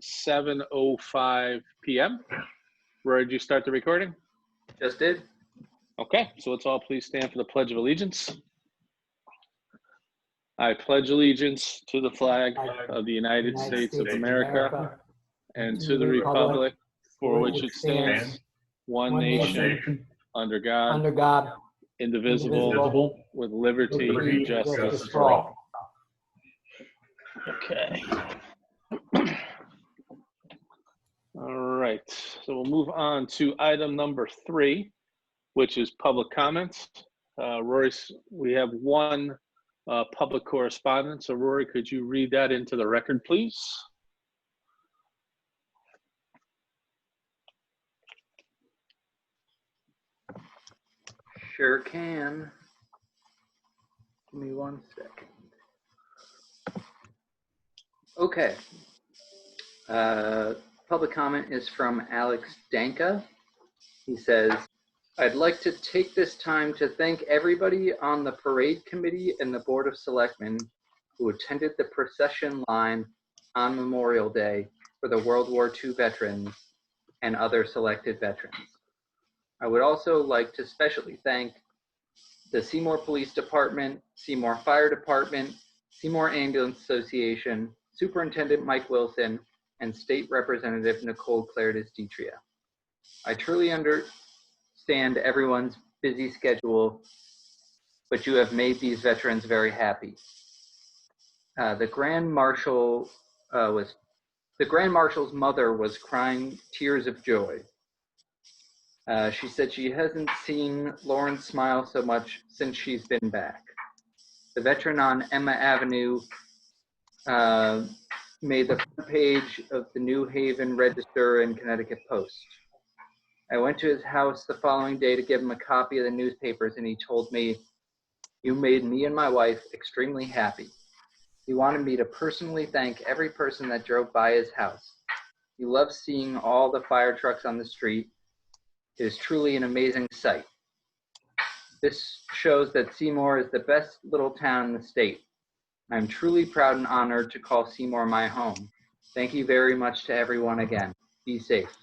7:05 p.m. Rory, did you start the recording? Just did. Okay, so let's all please stand for the Pledge of Allegiance. I pledge allegiance to the flag of the United States of America and to the republic for which it stands, one nation, under God, indivisible, with liberty and justice for all. Okay. All right, so we'll move on to item number 3, which is public comments. Rory, we have one public correspondence. So Rory, could you read that into the record, please? Sure can. Give me 1 second. Okay. Public comment is from Alex Danka. He says, I'd like to take this time to thank everybody on the parade committee and the Board of Selectmen who attended the procession line on Memorial Day for the World War II veterans and other selected veterans. I would also like to specially thank the Seymour Police Department, Seymour Fire Department, Seymour Ambulance Association, Superintendent Mike Wilson, and State Representative Nicole Claridis Ditria. I truly understand everyone's busy schedule, but you have made these veterans very happy. The Grand Marshal's mother was crying tears of joy. She said she hasn't seen Lauren smile so much since she's been back. The veteran on Emma Avenue made the front page of the New Haven Register and Connecticut Post. I went to his house the following day to give him a copy of the newspapers, and he told me, "You made me and my wife extremely happy." He wanted me to personally thank every person that drove by his house. He loves seeing all the fire trucks on the street. It is truly an amazing sight. This shows that Seymour is the best little town in the state. I'm truly proud and honored to call Seymour my home. Thank you very much to everyone again. Be safe.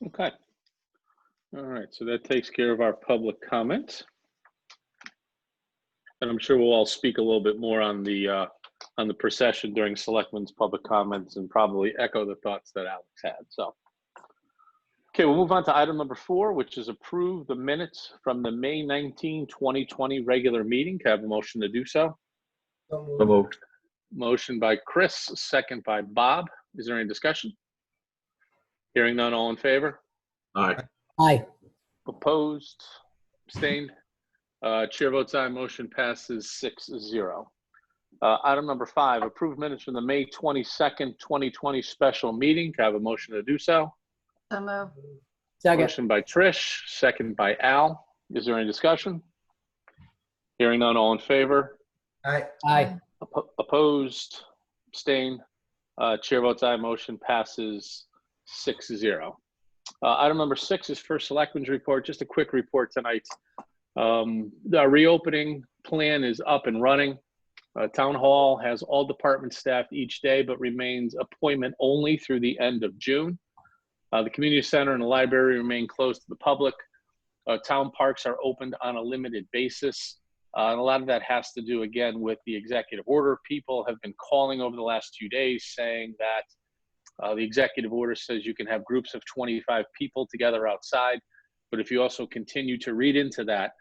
Okay. All right, so that takes care of our public comment. And I'm sure we'll all speak a little bit more on the procession during Selectmen's public comments and probably echo the thoughts that Alex had. So, okay, we'll move on to item number 4, which is approve the minutes from the May 19, 2020 regular meeting. Can I have a motion to do so? So moved. Motion by Chris, second by Bob. Is there any discussion? Hearing none, all in favor? Aye. Aye. Opposed? Abstained? Chair votes aye. Motion passes 6-0. Item number 5, approve minutes from the May 22nd, 2020 special meeting. Can I have a motion to do so? So moved. Second. Motion by Trish, second by Al. Is there any discussion? Hearing none, all in favor? Aye. Aye. Opposed? Abstained? Chair votes aye. Motion passes 6-0. Item number 6 is first Selectmen's report. Just a quick report tonight. The reopening plan is up and running. Town Hall has all departments staffed each day, but remains appointment only through the end of June. The community center and the library remain closed to the public. Town parks are opened on a limited basis. And a lot of that has to do, again, with the executive order. People have been calling over the last 2 days saying that the executive order says you can have groups of 25 people together outside. But if you also continue to read into that,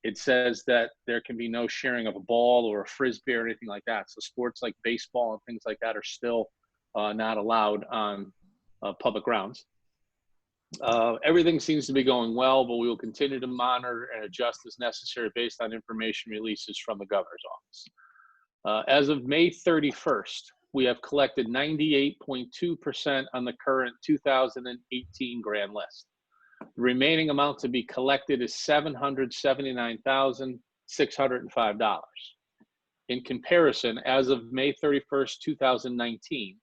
it says that there can be no sharing of a ball or a frisbee or anything like that. So sports like baseball and things like that are still not allowed on public grounds. Everything seems to be going well, but we will continue to monitor and adjust as necessary based on information releases from the governor's office. As of May 31st, we have collected 98.2% on the current 2018 grand list. The remaining amount to be collected is $779,605. In comparison, as of May 31st, 2019,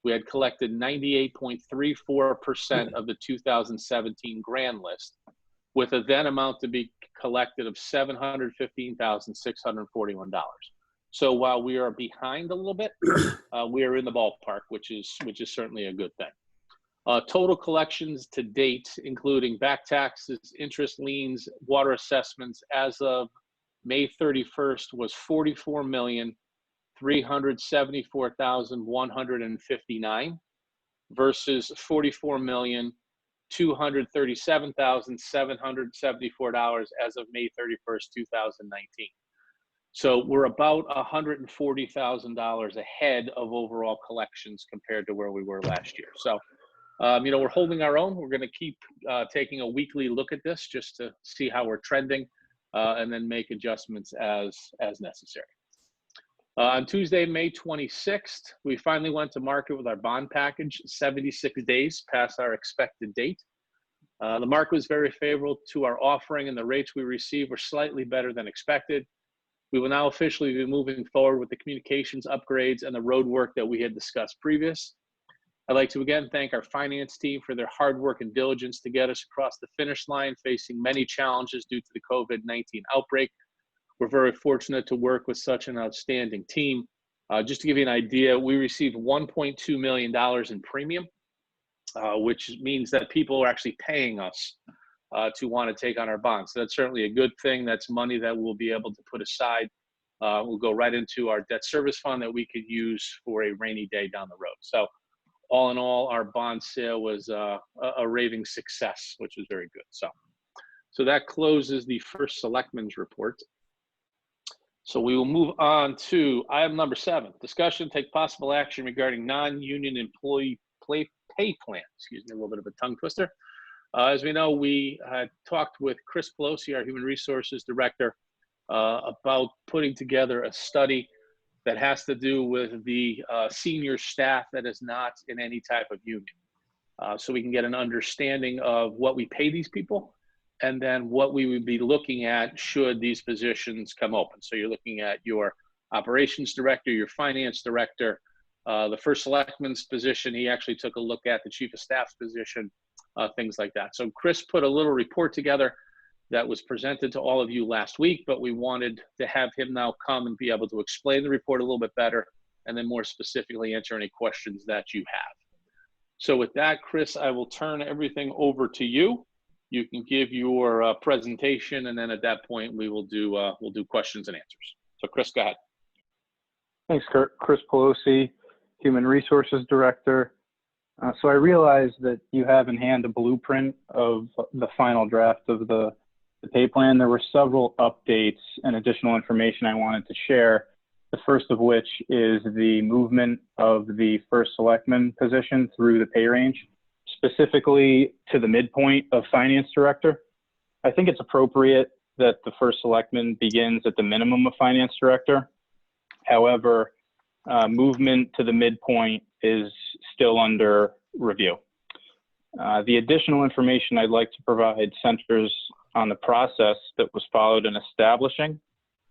we had collected 98.34% of the 2017 grand list, with a then amount to be collected of $715,641. So while we are behind a little bit, we are in the ballpark, which is certainly a good thing. Total collections to date, including back taxes, interest, liens, water assessments, as of May 31st was $44,374,159 versus $44,237,774 as of May 31st, 2019. So we're about $140,000 ahead of overall collections compared to where we were last year. So, we're holding our own. We're going to keep taking a weekly look at this just to see how we're trending, and then make adjustments as necessary. On Tuesday, May 26th, we finally went to market with our bond package, 76 days past our expected date. The market was very favorable to our offering, and the rates we received were slightly better than expected. We will now officially be moving forward with the communications upgrades and the road work that we had discussed previous. I'd like to again thank our finance team for their hard work and diligence to get us across the finish line, facing many challenges due to the COVID-19 outbreak. We're very fortunate to work with such an outstanding team. Just to give you an idea, we received $1.2 million in premium, which means that people are actually paying us to want to take on our bonds. So that's certainly a good thing. That's money that we'll be able to put aside. We'll go right into our debt service fund that we could use for a rainy day down the road. So all in all, our bond sale was a raving success, which was very good. So that closes the first Selectmen's report. So we will move on to item number 7, discussion, take possible action regarding non-union employee pay plan. Excuse me, a little bit of a tongue twister. As we know, we had talked with Chris Pelosi, our Human Resources Director, about putting together a study that has to do with the senior staff that is not in any type of union. So we can get an understanding of what we pay these people and then what we would be looking at should these positions come open. So you're looking at your operations director, your finance director, the first selectman's position. He actually took a look at the chief of staff's position, things like that. So Chris put a little report together that was presented to all of you last week, but we wanted to have him now come and be able to explain the report a little bit better, and then more specifically answer any questions that you have. So with that, Chris, I will turn everything over to you. You can give your presentation, and then at that point we will do we'll do questions and answers. So Chris, go ahead. Thanks, Kurt. Chris Pelosi, Human Resources Director. So I realize that you have in hand a blueprint of the final draft of the pay plan. There were several updates and additional information I wanted to share. The first of which is the movement of the first selectman position through the pay range, specifically to the midpoint of finance director. I think it's appropriate that the first selectman begins at the minimum of finance director. However, movement to the midpoint is still under review. The additional information I'd like to provide centers on the process that was followed in establishing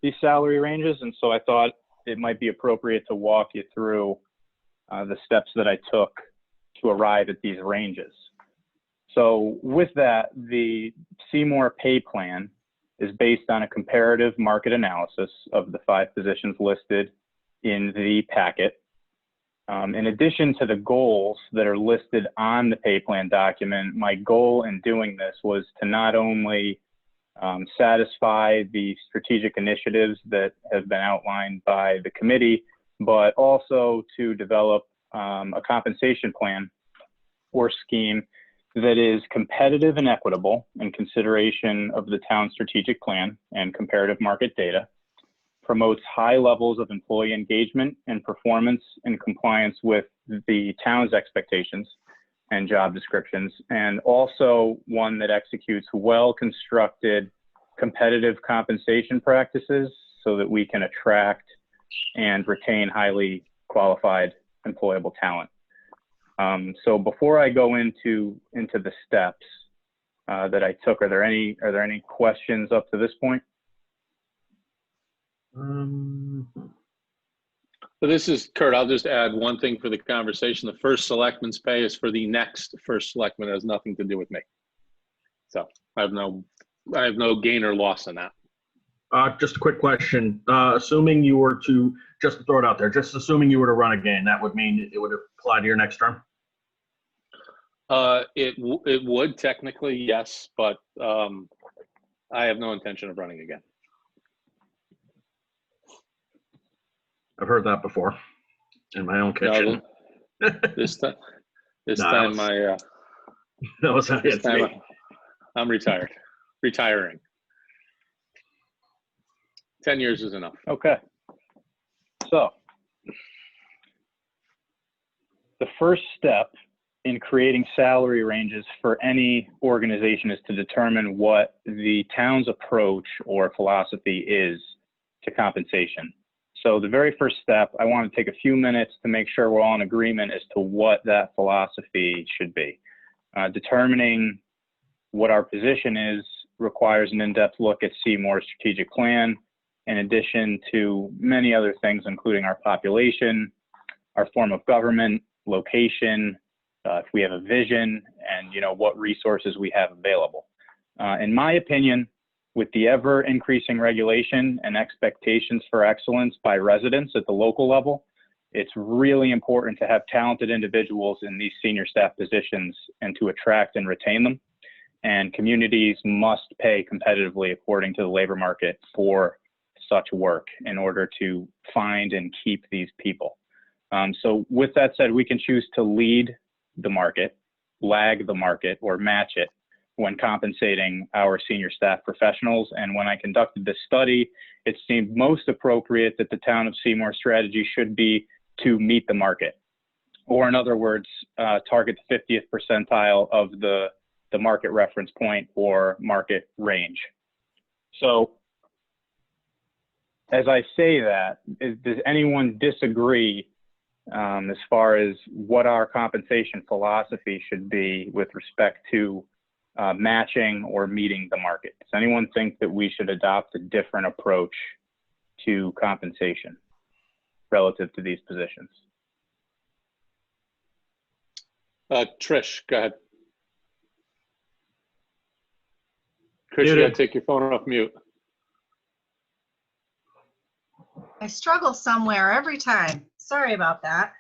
these salary ranges, and so I thought it might be appropriate to walk you through the steps that I took to arrive at these ranges. So with that, the Seymour pay plan is based on a comparative market analysis of the 5 positions listed in the packet. In addition to the goals that are listed on the pay plan document, my goal in doing this was to not only satisfy the strategic initiatives that have been outlined by the committee, but also to develop a compensation plan or scheme that is competitive and equitable in consideration of the town's strategic plan and comparative market data, promotes high levels of employee engagement and performance in compliance with the town's expectations and job descriptions, and also one that executes well-constructed competitive compensation practices so that we can attract and retain highly qualified employable talent. So before I go into the steps that I took, are there any questions up to this point? So this is Kurt. I'll just add one thing for the conversation. The first selectman's pay is for the next first selectman. It has nothing to do with me. So I have no gain or loss in that. Just a quick question. Assuming you were to, just to throw it out there, just assuming you were to run again, that would mean it would apply to your next term? It would technically, yes, but I have no intention of running again. I've heard that before in my own kitchen. No, this time, That was this time I'm retiring. 10 years is enough. Okay. So the first step in creating salary ranges for any organization is to determine what the town's approach or philosophy is to compensation. So the very first step, I want to take a few minutes to make sure we're all in agreement as to what that philosophy should be. Determining what our position is requires an in-depth look at Seymour's strategic plan, in addition to many other things, including our population, our form of government, location, if we have a vision, and what resources we have available. In my opinion, with the ever increasing regulation and expectations for excellence by residents at the local level, it's really important to have talented individuals in these senior staff positions and to attract and retain them. And communities must pay competitively according to the labor market for such work in order to find and keep these people. So with that said, we can choose to lead the market, lag the market, or match it when compensating our senior staff professionals. And when I conducted this study, it seemed most appropriate that the town of Seymour strategy should be to meet the market, or in other words, target the 50th percentile of the market reference point or market range. So as I say that, does anyone disagree as far as what our compensation philosophy should be with respect to matching or meeting the market? Does anyone think that we should adopt a different approach to compensation relative to these positions? Trish, go ahead. Chris, you gotta take your phone off mute. I struggle somewhere every time. Sorry about that.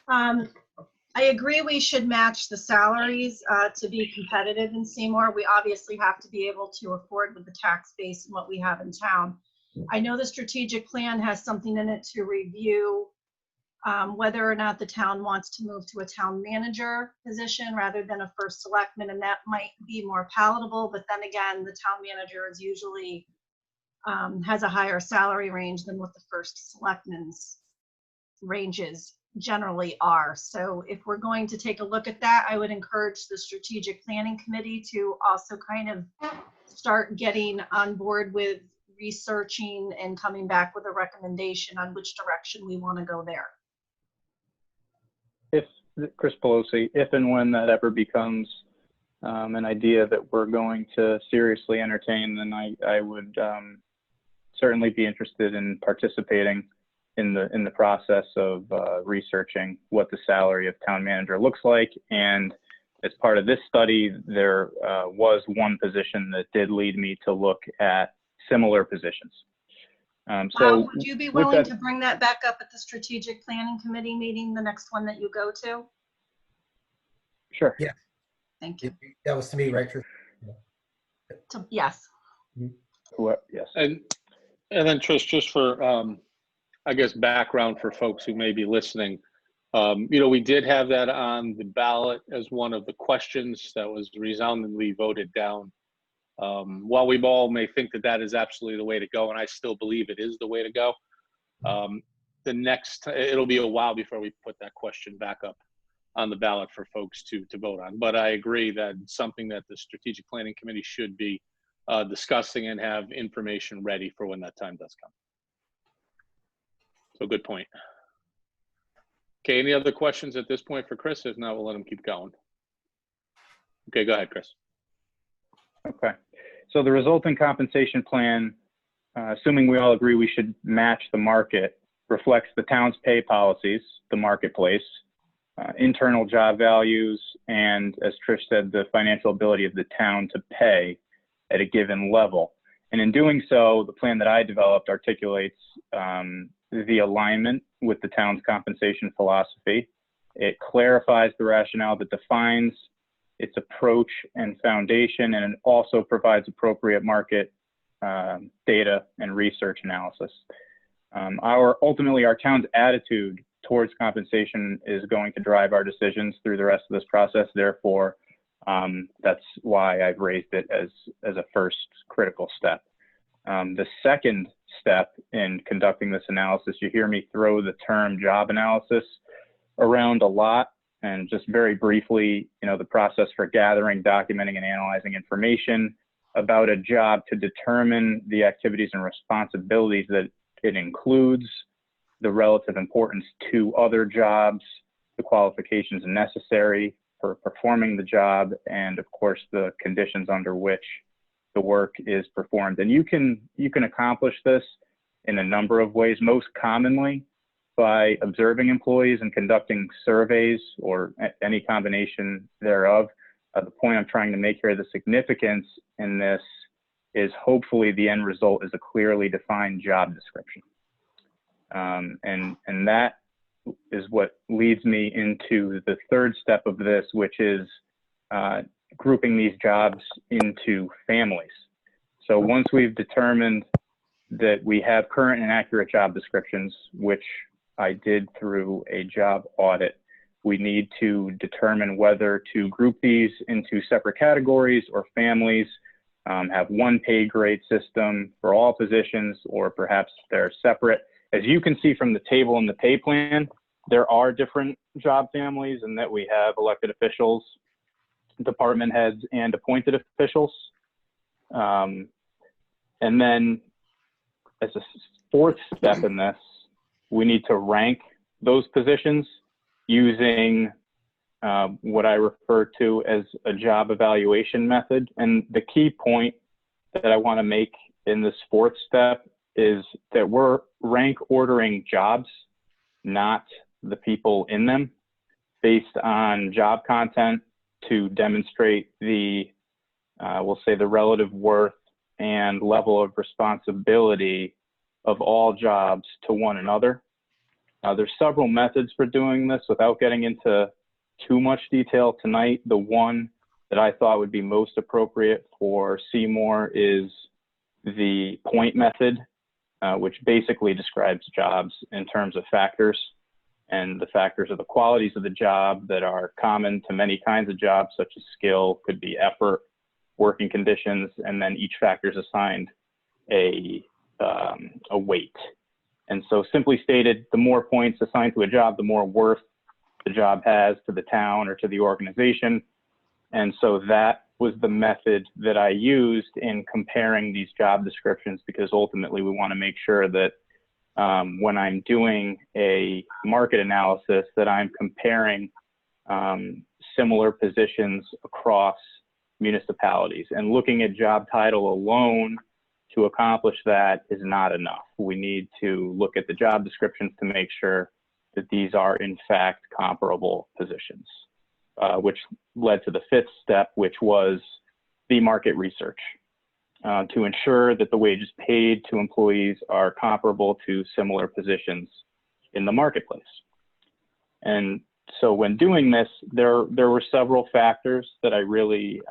I agree we should match the salaries to be competitive in Seymour. We obviously have to be able to afford with the tax base and what we have in town. I know the strategic plan has something in it to review whether or not the town wants to move to a town manager position rather than a first selectman, and that might be more palatable. But then again, the town manager is usually has a higher salary range than what the first selectman's ranges generally are. So if we're going to take a look at that, I would encourage the strategic planning committee to also kind of start getting on board with researching and coming back with a recommendation on which direction we want to go there. If, Chris Pelosi, if and when that ever becomes an idea that we're going to seriously entertain, then I would certainly be interested in participating in the process of researching what the salary of town manager looks like. And as part of this study, there was one position that did lead me to look at similar positions. So would you be willing to bring that back up at the strategic planning committee meeting, the next one that you go to? Sure. Yeah. Thank you. That was to me, right? Yes. Yes. And then Trish, just for I guess background for folks who may be listening, we did have that on the ballot as one of the questions that was resoundingly voted down. While we all may think that that is absolutely the way to go, and I still believe it is the way to go, it'll be a while before we put that question back up on the ballot for folks to vote on. But I agree that it's something that the Strategic Planning Committee should be discussing and have information ready for when that time does come. So good point. Okay, any other questions at this point for Chris? If not, we'll let him keep going. Okay, go ahead, Chris. Okay, so the resulting compensation plan, assuming we all agree we should match the market, reflects the town's pay policies, the marketplace, internal job values, and as Trish said, the financial ability of the town to pay at a given level. And in doing so, the plan that I developed articulates the alignment with the town's compensation philosophy. It clarifies the rationale that defines its approach and foundation, and it also provides appropriate market data and research analysis. Ultimately, our town's attitude towards compensation is going to drive our decisions through the rest of this process. Therefore, that's why I've raised it as a first critical step. The second step in conducting this analysis, you hear me throw the term job analysis around a lot, and just very briefly, the process for gathering, documenting, and analyzing information about a job to determine the activities and responsibilities that it includes, the relative importance to other jobs, the qualifications necessary for performing the job, and of course the conditions under which the work is performed. And you can accomplish this in a number of ways, most commonly by observing employees and conducting surveys or any combination thereof. The point I'm trying to make here, the significance in this is hopefully the end result is a clearly defined job description. And that is what leads me into the third step of this, which is grouping these jobs into families. So once we've determined that we have current and accurate job descriptions, which I did through a job audit, we need to determine whether to group these into separate categories or families, have one pay grade system for all positions, or perhaps they're separate. As you can see from the table in the pay plan, there are different job families in that we have elected officials, department heads, and appointed officials. And then as a fourth step in this, we need to rank those positions using what I refer to as a job evaluation method. And the key point that I want to make in this fourth step is that we're rank ordering jobs, not the people in them, based on job content to demonstrate the, we'll say, the relative worth and level of responsibility of all jobs to one another. There's several methods for doing this without getting into too much detail tonight. The one that I thought would be most appropriate for Seymour is the point method, which basically describes jobs in terms of factors. And the factors are the qualities of the job that are common to many kinds of jobs, such as skill, could be effort, working conditions, and then each factor is assigned a weight. And so simply stated, the more points assigned to a job, the more worth the job has to the town or to the organization. And so that was the method that I used in comparing these job descriptions, because ultimately we want to make sure that when I'm doing a market analysis, that I'm comparing similar positions across municipalities. And looking at job title alone to accomplish that is not enough. We need to look at the job descriptions to make sure that these are in fact comparable positions, which led to the fifth step, which was the market research, to ensure that the wages paid to employees are comparable to similar positions in the marketplace. And so when doing this, there were several factors that I really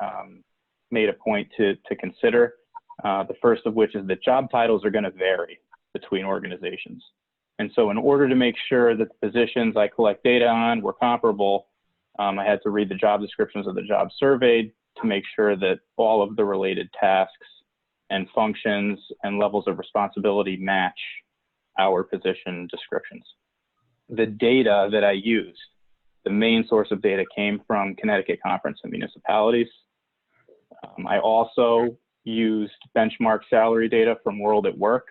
made a point to consider. The first of which is that job titles are going to vary between organizations. And so in order to make sure that the positions I collect data on were comparable, I had to read the job descriptions of the job surveyed to make sure that all of the related tasks and functions and levels of responsibility match our position descriptions. The data that I used, the main source of data, came from Connecticut Conference of Municipalities. I also used benchmark salary data from World at Work.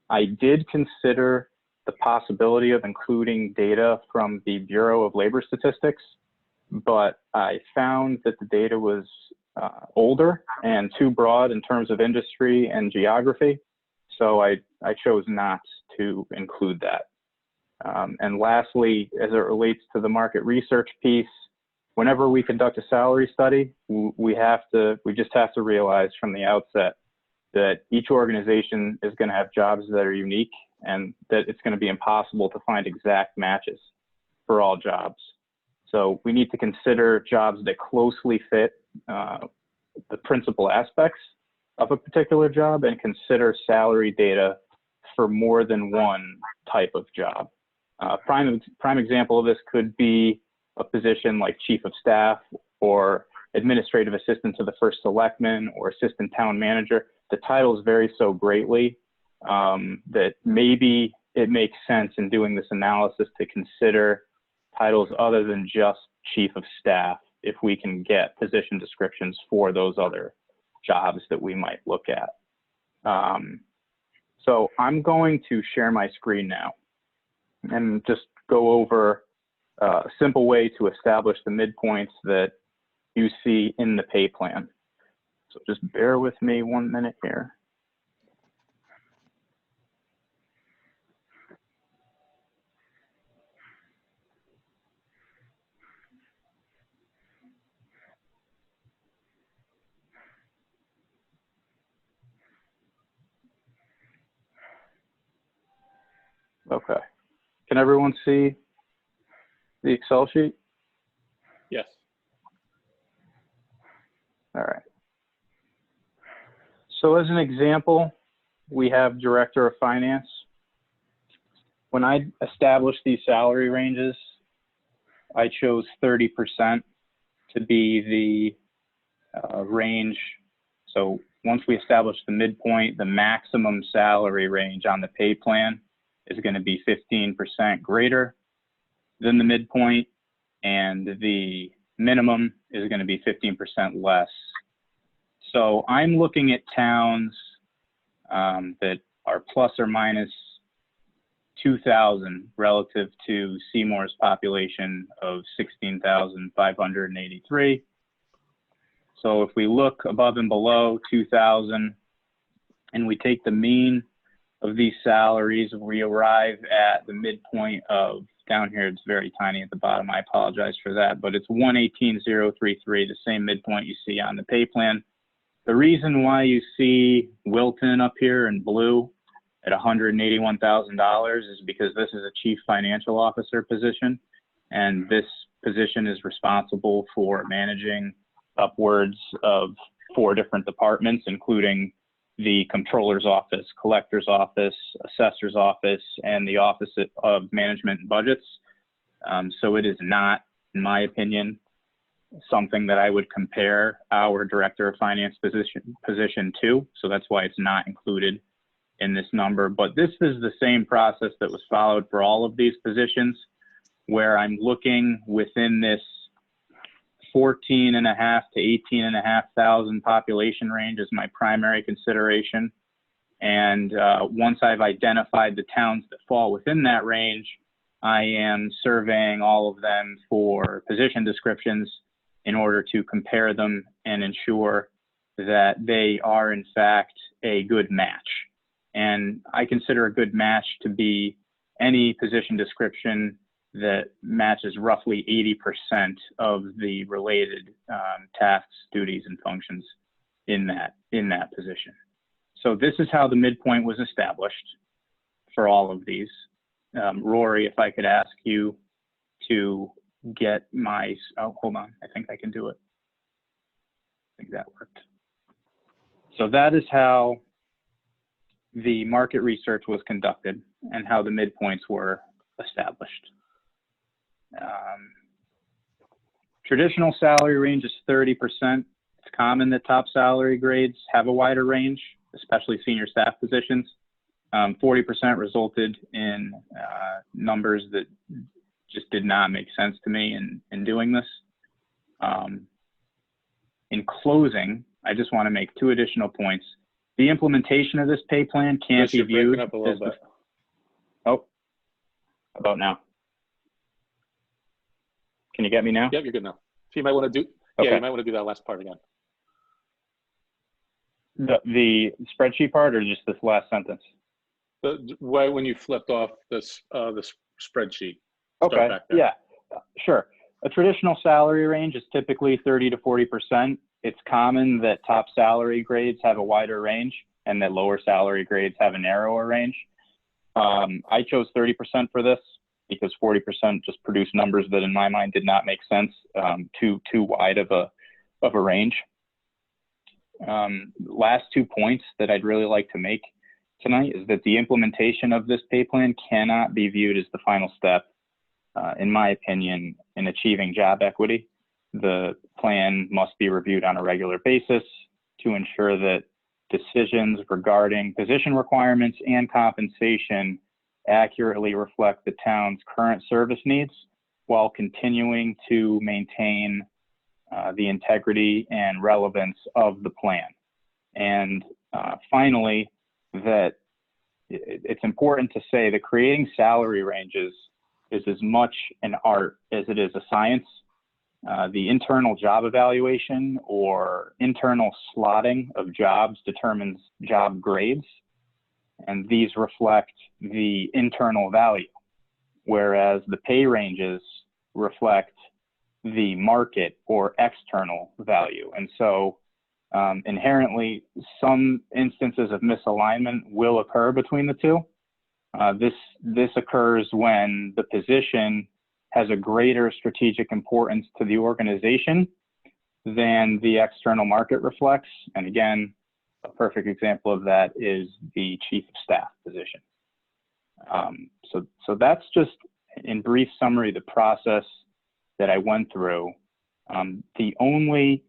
I did consider the possibility of including data from the Bureau of Labor Statistics, but I found that the data was older and too broad in terms of industry and geography, so I chose not to include that. And lastly, as it relates to the market research piece, whenever we conduct a salary study, we just have to realize from the outset that each organization is going to have jobs that are unique and that it's going to be impossible to find exact matches for all jobs. So we need to consider jobs that closely fit the principal aspects of a particular job and consider salary data for more than one type of job. Prime example of this could be a position like chief of staff or administrative assistant to the first selectman or assistant town manager. The titles vary so greatly that maybe it makes sense in doing this analysis to consider titles other than just chief of staff if we can get position descriptions for those other jobs that we might look at. So I'm going to share my screen now and just go over a simple way to establish the midpoints that you see in the pay plan. So just bear with me 1 minute here. Okay. Can everyone see the Excel sheet? Yes. All right. So as an example, we have director of finance. When I established these salary ranges, I chose 30% to be the range. So once we establish the midpoint, the maximum salary range on the pay plan is going to be 15% greater than the midpoint, and the minimum is going to be 15% less. So I'm looking at towns that are plus or minus 2,000 relative to Seymour's population of 16,583. So if we look above and below 2,000 and we take the mean of these salaries, we arrive at the midpoint of, down here it's very tiny at the bottom, I apologize for that, but it's 118,033, the same midpoint you see on the pay plan. The reason why you see Wilton up here in blue at $181,000 is because this is a chief financial officer position, and this position is responsible for managing upwards of 4 different departments, including the controller's office, collector's office, assessor's office, and the office of management and budgets. So it is not, in my opinion, something that I would compare our director of finance position to. So that's why it's not included in this number. But this is the same process that was followed for all of these positions, where I'm looking within this 14,500 to 18,500 population range as my primary consideration. And once I've identified the towns that fall within that range, I am surveying all of them for position descriptions in order to compare them and ensure that they are in fact a good match. And I consider a good match to be any position description that matches roughly 80% of the related tasks, duties, and functions in that position. So this is how the midpoint was established for all of these. Rory, if I could ask you to get my, oh, hold on, I think I can do it. I think that worked. So that is how the market research was conducted and how the midpoints were established. Traditional salary range is 30%. It's common that top salary grades have a wider range, especially senior staff positions. 40% resulted in numbers that just did not make sense to me in doing this. In closing, I just want to make 2 additional points. The implementation of this pay plan can't be viewed up a little bit. Oh, how about now? Can you get me now? Yep, you're good now. So you might want to do, Okay. yeah, you might want to do that last part again. The spreadsheet part, or just this last sentence? When you flipped off this the spreadsheet. Start Okay, back there. yeah, sure. A traditional salary range is typically 30 to 40%. It's common that top salary grades have a wider range, and that lower salary grades have a narrower range. I chose 30% for this because 40% just produced numbers that in my mind did not make sense, too wide of a range. Last 2 points that I'd really like to make tonight is that the implementation of this pay plan cannot be viewed as the final step, in my opinion, in achieving job equity. The plan must be reviewed on a regular basis to ensure that decisions regarding position requirements and compensation accurately reflect the town's current service needs while continuing to maintain the integrity and relevance of the plan. And finally, that it's important to say that creating salary ranges is as much an art as it is a science. The internal job evaluation or internal slotting of jobs determines job grades, and these reflect the internal value, whereas the pay ranges reflect the market or external value. And so inherently, some instances of misalignment will occur between the two. This occurs when the position has a greater strategic importance to the organization than the external market reflects. And again, a perfect example of that is the chief of staff position. So that's just, in brief summary, the process that I went through. The only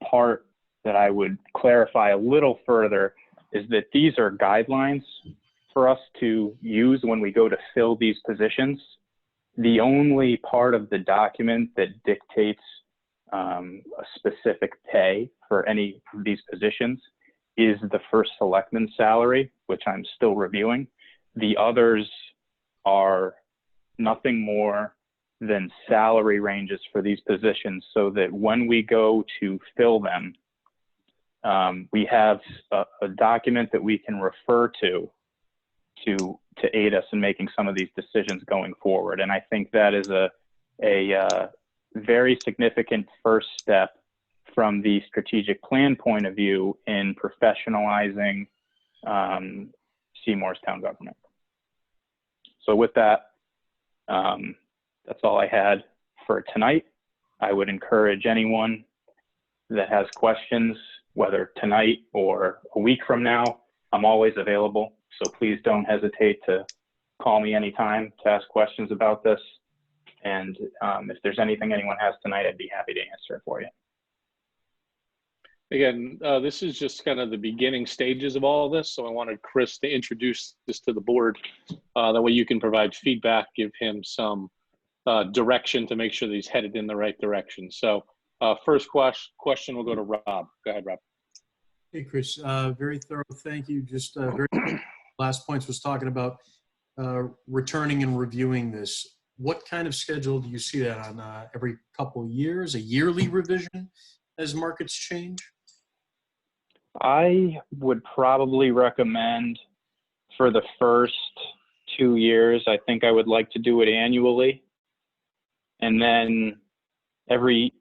part that I would clarify a little further is that these are guidelines for us to use when we go to fill these positions. The only part of the document that dictates a specific pay for any of these positions is the first selectman salary, which I'm still reviewing. The others are nothing more than salary ranges for these positions, so that when we go to fill them, we have a document that we can refer to aid us in making some of these decisions going forward. And I think that is a very significant first step from the strategic plan point of view in professionalizing Seymour's town government. So with that, that's all I had for tonight. I would encourage anyone that has questions, whether tonight or a week from now, I'm always available. So please don't hesitate to call me anytime to ask questions about this. And if there's anything anyone has tonight, I'd be happy to answer it for you. Again, this is just kind of the beginning stages of all of this. So I wanted Chris to introduce this to the board. That way you can provide feedback, give him some direction to make sure that he's headed in the right direction. So first question will go to Rob. Go ahead, Rob. Hey, Chris, very thorough. Thank you. Just very last points was talking about returning and reviewing this. What kind of schedule do you see that on? Every couple of years, a yearly revision as markets change? I would probably recommend for the first 2 years, I think I would like to do it annually. And then every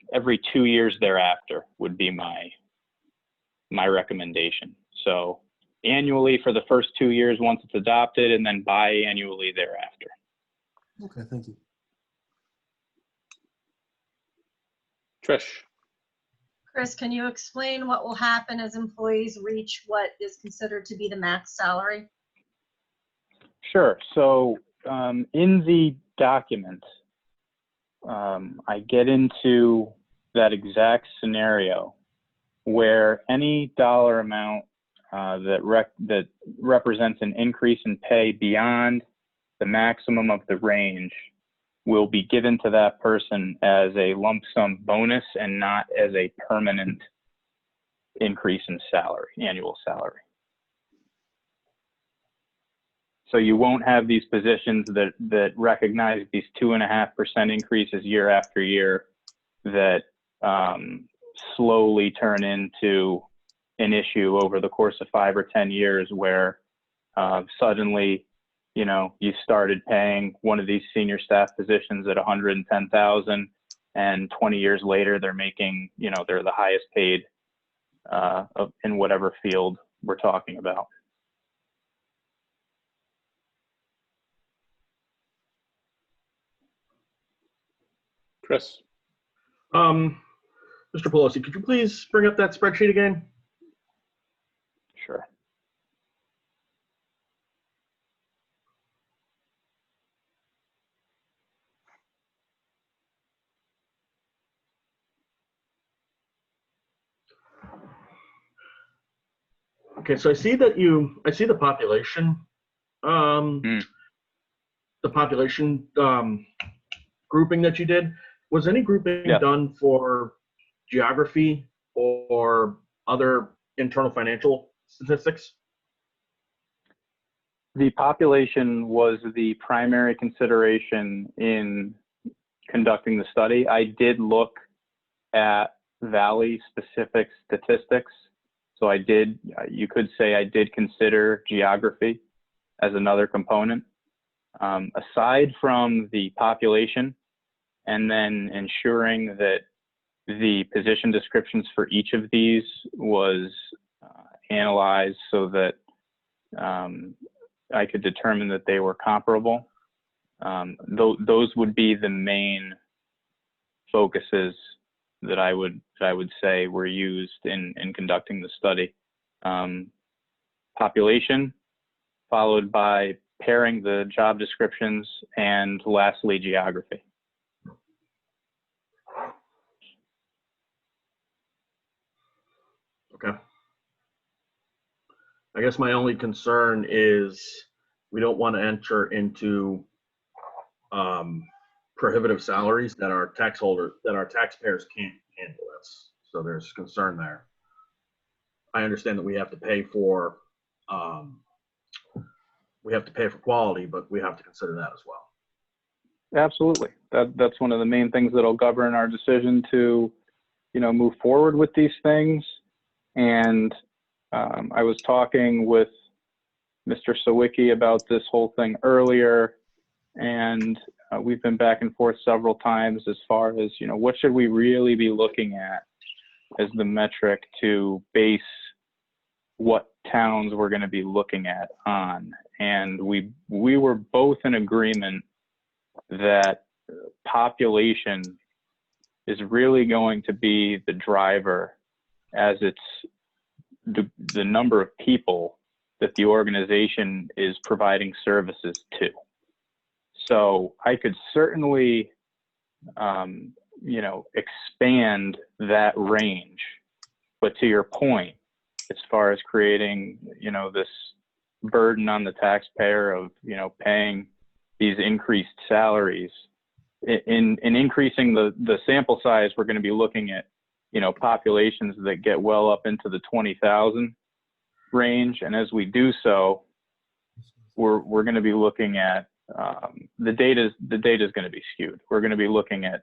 2 years thereafter would be my recommendation. So annually for the first 2 years once it's adopted, and then biannually thereafter. Okay, thank you. Trish. Chris, can you explain what will happen as employees reach what is considered to be the max salary? Sure. So in the document, I get into that exact scenario where any dollar amount that represents an increase in pay beyond the maximum of the range will be given to that person as a lump sum bonus and not as a permanent increase in salary, annual salary. So you won't have these positions that recognize these 2.5% increases year after year that slowly turn into an issue over the course of 5 or 10 years where suddenly, you know, you started paying one of these senior staff positions at $110,000, and 20 years later they're making, you know, they're the highest paid in whatever field we're talking about. Chris? Mr. Pelosi, could you please bring up that spreadsheet again? Sure. Okay, so I see that I see the population, the population grouping that you did. Was any grouping Yeah. done for geography or other internal financial statistics? The population was the primary consideration in conducting the study. I did look at Valley-specific statistics. So I did, you could say I did consider geography as another component. Aside from the population, and then ensuring that the position descriptions for each of these was analyzed so that I could determine that they were comparable. Those would be the main focuses that I would say were used in conducting the study. Population, followed by pairing the job descriptions, and lastly, geography. Okay. I guess my only concern is we don't want to enter into prohibitive salaries that our taxpayers can't handle. So there's concern there. I understand that we have to pay for quality, but we have to consider that as well. Absolutely. That's one of the main things that'll govern our decision to, move forward with these things. And I was talking with Mr. Sawicki about this whole thing earlier, and we've been back and forth several times as far as, what should we really be looking at as the metric to base what towns we're going to be looking at on. And we were both in agreement that population is really going to be the driver, as it's the number of people that the organization is providing services to. So I could certainly, expand that range. But to your point, as far as creating, this burden on the taxpayer of, paying these increased salaries, in increasing the sample size, we're going to be looking at, populations that get well up into the 20,000 range. And as we do so, we're going to be looking at the data is going to be skewed. We're going to be looking at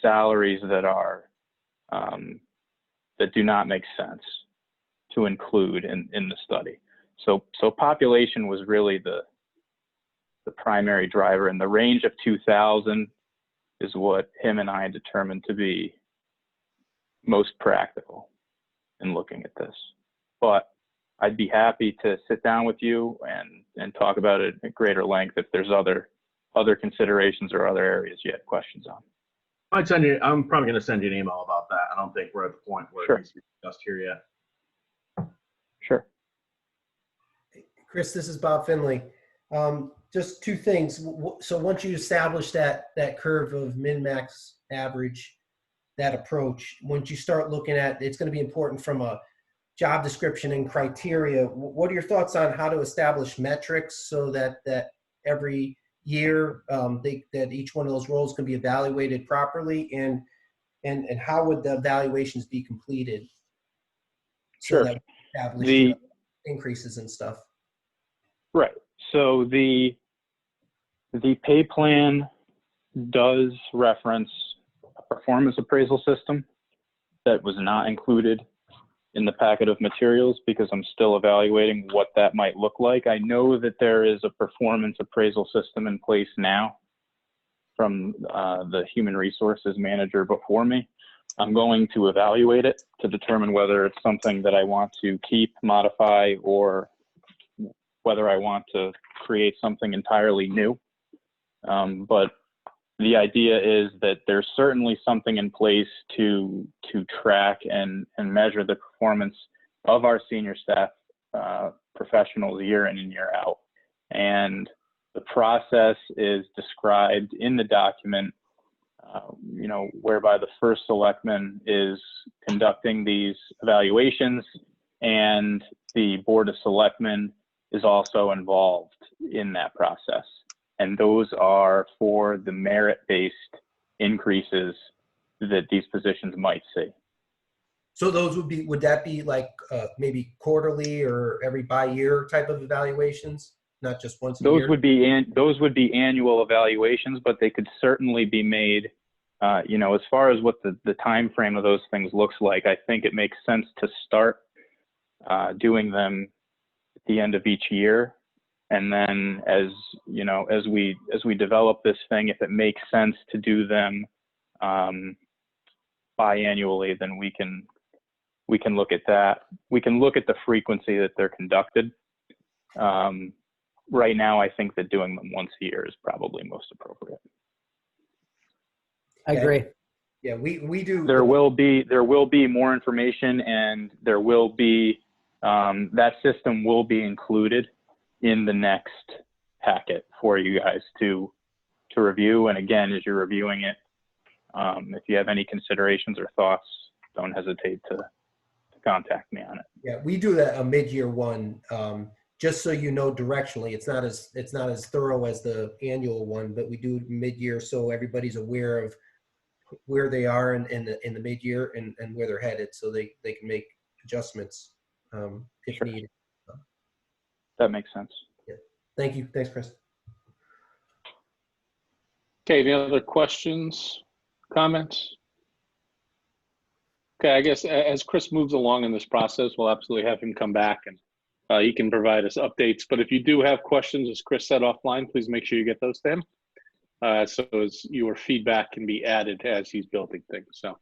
salaries that are that do not make sense to include in the study. So population was really the primary driver, and the range of 2,000 is what him and I determined to be most practical in looking at this. But I'd be happy to sit down with you and talk about it at greater length if there's other considerations or other areas you had questions on. I'm probably going to send you an email about that. I don't think we're at the point where Sure. it needs to be discussed here yet. Sure. Chris, this is Bob Finley. Just two things. So once you establish that curve of min-max average, that approach, once you start looking at, it's going to be important from a job description and criteria. What are your thoughts on how to establish metrics so that every year that each one of those roles can be evaluated properly, and how would the evaluations be completed? Sure. So that establish increases and stuff. Right. So the pay plan does reference a performance appraisal system that was not included in the packet of materials because I'm still evaluating what that might look like. I know that there is a performance appraisal system in place now from the human resources manager before me, I'm going to evaluate it to determine whether it's something that I want to keep, modify, or whether I want to create something entirely new. But the idea is that there's certainly something in place to track and measure the performance of our senior staff professionals year in and year out. And the process is described in the document, whereby the first selectman is conducting these evaluations, and the Board of Selectmen is also involved in that process. And those are for the merit-based increases that these positions might see. So those would that be like maybe quarterly or every bi-year type of evaluations, not just once a year? Those would be annual evaluations, but they could certainly be made, as far as what the time frame of those things looks like. I think it makes sense to start doing them at the end of each year. And then as we develop this thing, if it makes sense to do them biannually, then we can look at that. We can look at the frequency that they're conducted. Right now, I think that doing them once a year is probably most appropriate. I agree. Yeah, we do. There will be more information, and there will be that system will be included in the next packet for you guys to review. And again, as you're reviewing it, if you have any considerations or thoughts, don't hesitate to contact me on it. Yeah, we do a mid-year one, just so you know directionally. It's not as thorough as the annual one, but we do mid-year so everybody's aware of where they are in the mid-year and where they're headed, so they can make adjustments if Sure. needed. That makes sense. Yeah. Thank you. Thanks, Chris. Okay, any other questions, comments? Okay, I guess as Chris moves along in this process, we'll absolutely have him come back and he can provide us updates. But if you do have questions, as Chris said offline, please make sure you get those to him. So as your feedback can be added as he's building things. So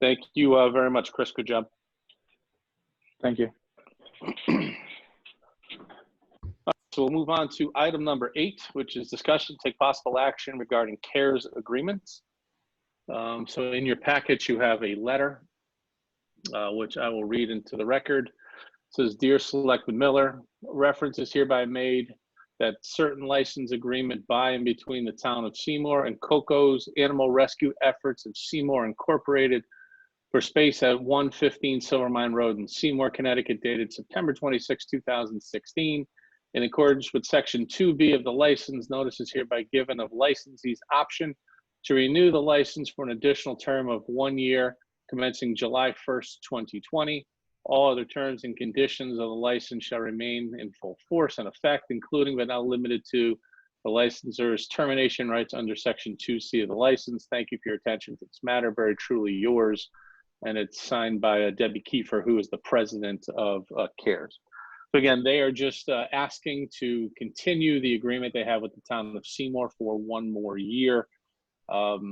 thank you very much, Chris. Good job. Thank you. So we'll move on to item number 8, which is discussion, take possible action regarding CARES agreements. So in your package, you have a letter, which I will read into the record. It says, Dear Selectman Miller, reference is hereby made that certain license agreement by and between the town of Seymour and COCO's Animal Rescue Efforts of Seymour Incorporated for space at 115 Silver Mine Road in Seymour, Connecticut, dated September 26, 2016. In accordance with Section 2B of the license, notice is hereby given of licensee's option to renew the license for an additional term of 1 year, commencing July 1st, 2020. All other terms and conditions of the license shall remain in full force and effect, including but not limited to the licensor's termination rights under Section 2C of the license. Thank you for your attention to this matter. Very truly yours. And it's signed by Debbie Kiefer, who is the president of CARES. So again, they are just asking to continue the agreement they have with the town of Seymour for 1 more year. To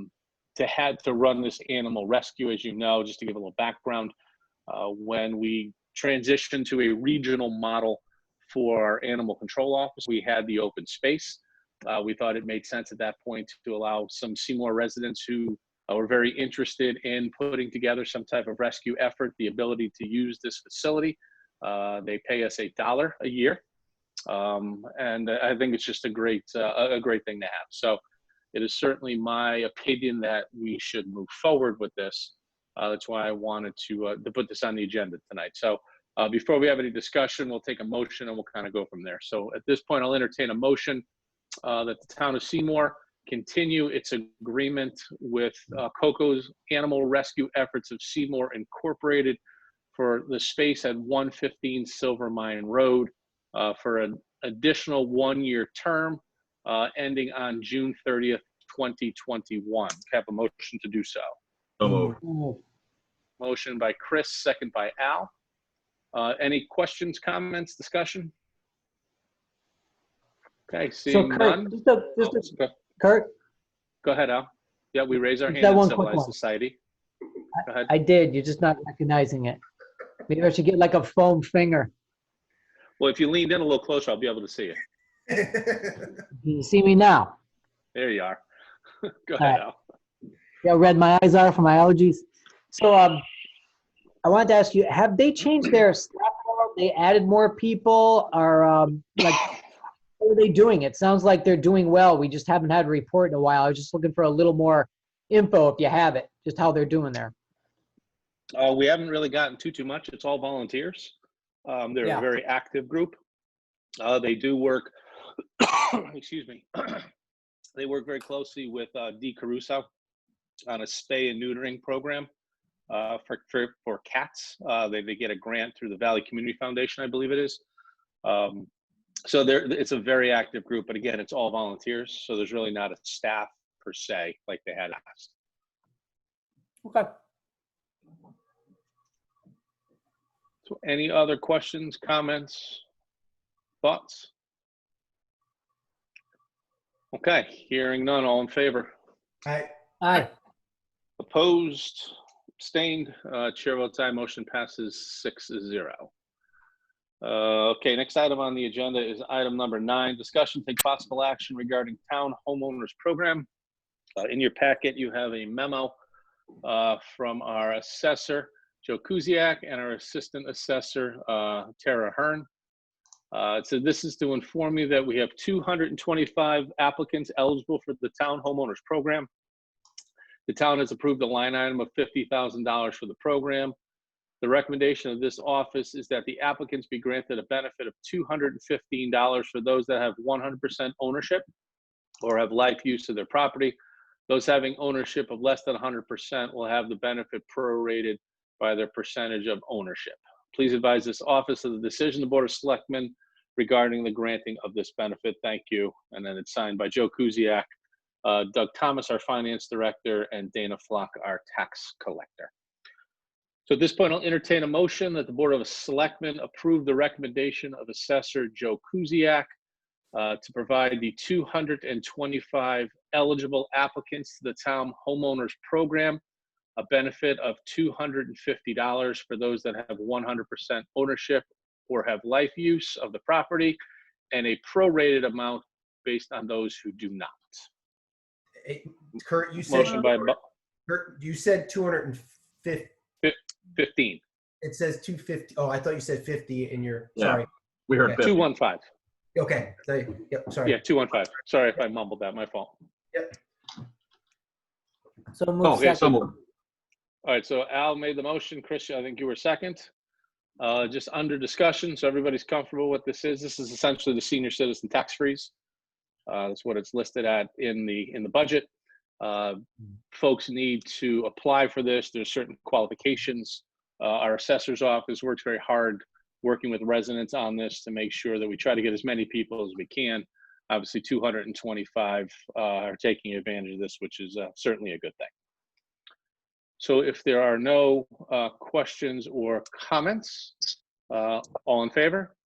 run this animal rescue, as you know, just to give a little background, when we transitioned to a regional model for our animal control office, we had the open space. We thought it made sense at that point to allow some Seymour residents who were very interested in putting together some type of rescue effort, the ability to use this facility. They pay us $1 a year. And I think it's just a great thing to have. So it is certainly my opinion that we should move forward with this. That's why I wanted to put this on the agenda tonight. So before we have any discussion, we'll take a motion and we'll kind of go from there. So at this point, I'll entertain a motion that the town of Seymour continue its agreement with COCO's Animal Rescue Efforts of Seymour Incorporated for the space at 115 Silver Mine Road for an additional 1-year term ending on June 30th, 2021. Have a motion to do so. So moved. Motion by Chris, second by Al. Any questions, comments, discussion? Okay, seeing none. Kurt, Go ahead, Al. Yeah, we raise our Just hand that in one quick civilized one. society. Go ahead. I did. You're just not recognizing it. Maybe I should get like a foam finger. Well, if you leaned in a little closer, I'll be able to see you. Can you see me now? There you are. Go All ahead, right. Al. See how red my eyes are from my allergies? So I wanted to ask you, have they changed their staff level? They added more people, or like, how are they doing? It sounds like they're doing well. We just haven't had a report in a while. I was just looking for a little more info, if you have it, just how they're doing there. We haven't really gotten too much. It's all volunteers. They're Yeah. a very active group. They do work, excuse me, they work very closely with Dee Caruso on a spay and neutering program for cats. They get a grant through the Valley Community Foundation, I believe it is. So it's a very active group, but again, it's all volunteers. So there's really not a staff per se like they had asked. Okay. So any other questions, comments, thoughts? Okay, hearing none, all in favor? Aye. Opposed, abstained, chair votes aye, motion passes 6-0. Okay, next item on the agenda is item number 9, discussion, take possible action regarding town homeowners program. In your packet, you have a memo from our assessor, Joe Kuziak, and our assistant assessor, Tara Hearn. So this is to inform you that we have 225 applicants eligible for the town homeowners program. The town has approved a line item of $50,000 for the program. The recommendation of this office is that the applicants be granted a benefit of $215 for those that have 100% ownership or have life use of their property. Those having ownership of less than 100% will have the benefit prorated by their percentage of ownership. Please advise this office of the decision of the Board of Selectmen regarding the granting of this benefit. Thank you. And then it's signed by Joe Kuziak, Doug Thomas, our finance director, and Dana Flock, our tax collector. So at this point, I'll entertain a motion that the Board of Selectmen approve the recommendation of Assessor Joe Kuziak to provide the 225 eligible applicants to the town homeowners program a benefit of $250 for those that have 100% ownership or have life use of the property, and a prorated amount based on those who do not. Kurt, you said Motion by Kurt, you said 250. 15. It says 250. Oh, I thought you said 50 in your. Yeah. Sorry. We heard Okay. 50. 215. Okay. Yep. Sorry. Yeah, 215. Sorry if I mumbled that. My fault. Yep. So move Okay, so second. moved. All right, so Al made the motion. Chris, I think you were second. Just under discussion, so everybody's comfortable what this is. This is essentially the senior citizen tax freeze. That's what it's listed at in the budget. Folks need to apply for this. There's certain qualifications. Our assessor's office works very hard working with residents on this to make sure that we try to get as many people as we can. Obviously, 225 are taking advantage of this, which is certainly a good thing. So if there are no questions or comments, all in favor?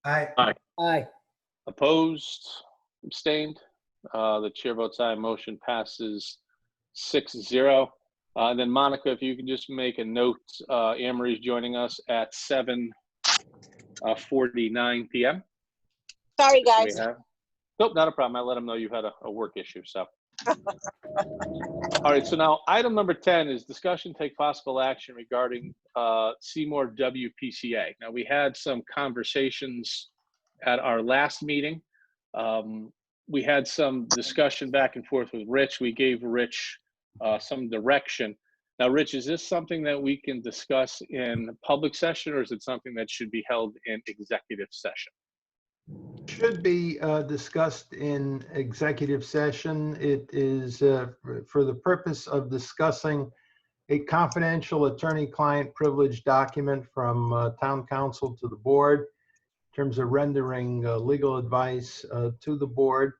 Aye. Opposed? Abstained? The chair votes aye. Motion passes 6-0. And then Monica, if you can just make a note, Anne Marie's joining us at 7:49 p.m. Sorry, guys. Nope, not a problem. I let them know you had a work issue, so. All right, so now item number 10 is discussion, take possible action regarding Seymour WPCA. Now, we had some conversations at our last meeting. We had some discussion back and forth with Rich. We gave Rich some direction. Now, Rich, is this something that we can discuss in public session, or is it something that should be held in executive session? Should be discussed in executive session. It is for the purpose of discussing a confidential attorney-client privilege document from town council to the board in terms of rendering legal advice to the board.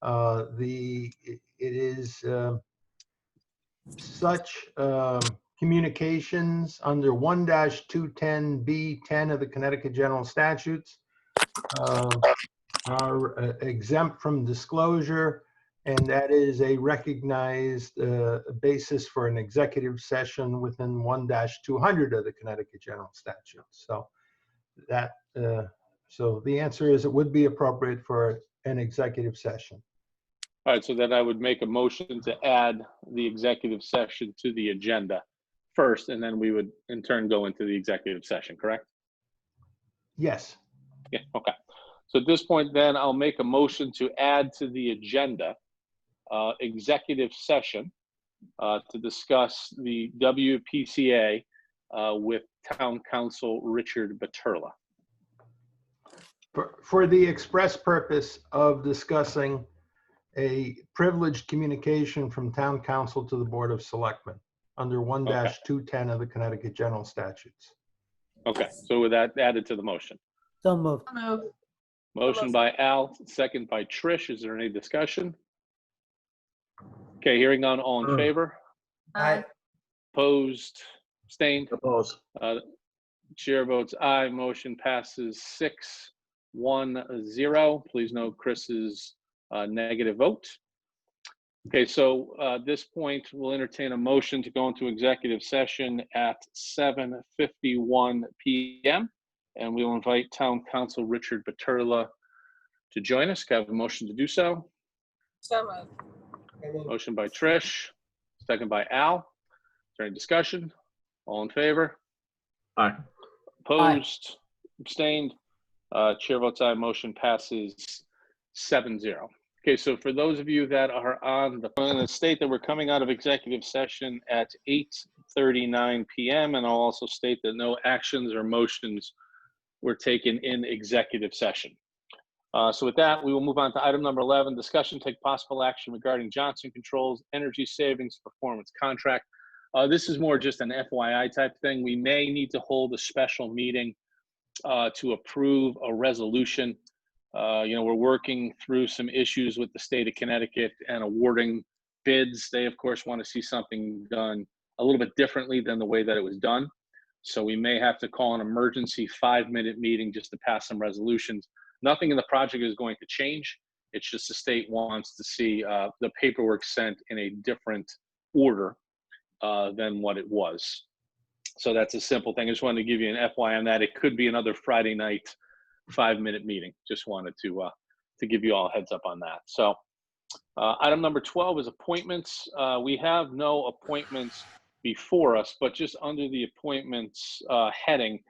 It is such communications under 1-210B10 of the Connecticut General Statutes are exempt from disclosure and that is a recognized basis for an executive session within 1-200 of the Connecticut General Statutes. So that, so the answer is it would be appropriate for an executive session. All right, so then I would make a motion to add the executive session to the agenda first, and then we would in turn go into the executive session, correct? Yes. Yeah, okay. So at this point then I'll make a motion to add to the agenda executive session to discuss the WPCA with Town Council Richard Baterla. For the express purpose of discussing a privileged communication from Town Council to the Board of Selectmen under 1-210 of the Connecticut General Statutes. Okay, so with that added to the motion. So moved. Motion by Al, second by Trish. Is there any discussion? Okay, hearing none, all in favor? Aye. Opposed, abstained? Oppose. Chair votes aye, motion passes 6-1-0. Please note Chris's negative vote. Okay, so at this point, we'll entertain a motion to go into executive session at 7:51 p.m. And we will invite Town Council Richard Baterla to join us. Can I have a motion to do so? So moved. Motion by Trish, second by Al. Is there any discussion? All in favor? Aye. Opposed? Abstained? Chair votes aye. Motion passes 7-0. Okay, so for those of you that are on the phone, and state that we're coming out of executive session at 8:39 p.m. And I'll also state that no actions or motions were taken in executive session. So with that, we will move on to item number 11, discussion, take possible action regarding Johnson Controls Energy Savings Performance Contract. This is more just an FYI type thing. We may need to hold a special meeting to approve a resolution. We're working through some issues with the state of Connecticut and awarding bids. They, of course, want to see something done a little bit differently than the way that it was done. So we may have to call an emergency 5-minute meeting just to pass some resolutions. Nothing in the project is going to change. It's just the state wants to see the paperwork sent in a different order than what it was. So that's a simple thing. I just wanted to give you an FYI on that. It could be another Friday night 5-minute meeting. Just wanted to give you all a heads up on that. So item number 12 is appointments. We have no appointments before us, but just under the appointments heading,